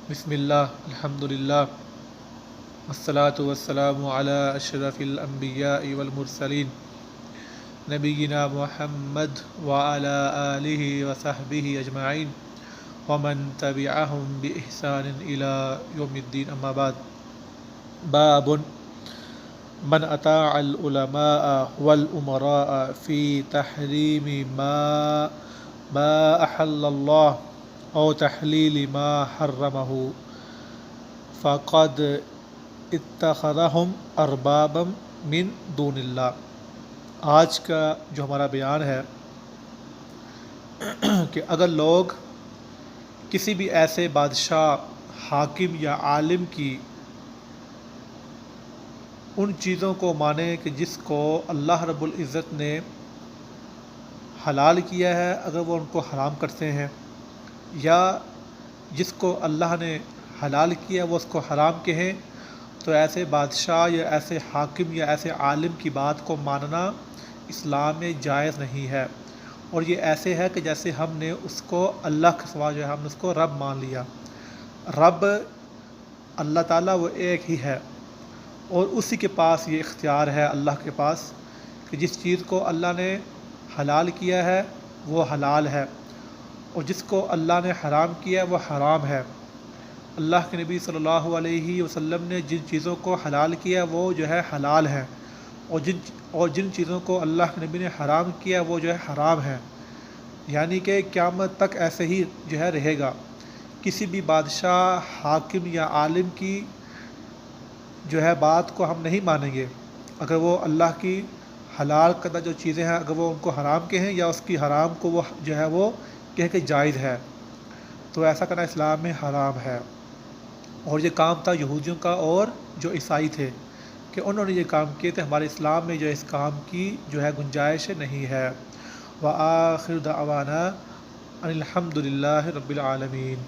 بسم اللہ الحمدللہ والصلاة والسلام علی اشرف الانبیاء والمرسلین نبینا محمد وعلی آلہ وصحبہ اجمعین ومن تبعہم بإحسان الی یوم الدین اما بعد باب من اطاع العلماء والامراء فی تحریم ما احل اللہ او تحلیل ما حرمہ فقد اتخذہم اربابا من دون اللہ۔ آج کا جو ہمارا بیان ہے کہ اگر لوگ کسی بھی ایسے بادشاہ، حاکم یا عالم کی ان چیزوں کو مانیں کہ جس کو اللہ رب العزت نے حلال کیا ہے، اگر وہ ان کو حرام کرتے ہیں، یا جس کو اللہ نے حلال کیا وہ اس کو حرام کہیں، تو ایسے بادشاہ یا ایسے حاکم یا ایسے عالم کی بات کو ماننا اسلام میں جائز نہیں ہے۔ اور یہ ایسے ہے کہ جیسے ہم نے اس کو اللہ کے سوا جو ہے ہم نے اس کو رب مان لیا۔ رب اللہ تعالیٰ وہ ایک ہی ہے، اور اسی کے پاس یہ اختیار ہے، اللہ کے پاس، کہ جس چیز کو اللہ نے حلال کیا ہے وہ حلال ہے، اور جس کو اللہ نے حرام کیا ہے وہ حرام ہے۔ اللہ کے نبی صلی اللہ علیہ وسلم نے جن چیزوں کو حلال کیا وہ جو ہے حلال ہے، اور جن چیزوں کو اللہ کے نبی نے حرام کیا وہ جو ہے حرام ہے۔ یعنی کہ قیامت تک ایسے ہی جو ہے رہے گا۔ کسی بھی بادشاہ، حاکم یا عالم کی جو ہے بات کو ہم نہیں مانیں گے اگر وہ اللہ کی حلال کردہ جو چیزیں ہیں اگر وہ ان کو حرام کہیں، یا اس کی حرام کو وہ جو ہے وہ کہہ کہ جائز ہے، تو ایسا کرنا اسلام میں حرام ہے۔ اور یہ کام تھا یہودیوں کا اور جو عیسائی تھے، کہ انہوں نے یہ کام کیے تھے۔ ہمارے اسلام میں جو اس کام کی جو ہے گنجائش نہیں ہے۔ وآخر دعوانا ان الحمد للہ رب العالمین۔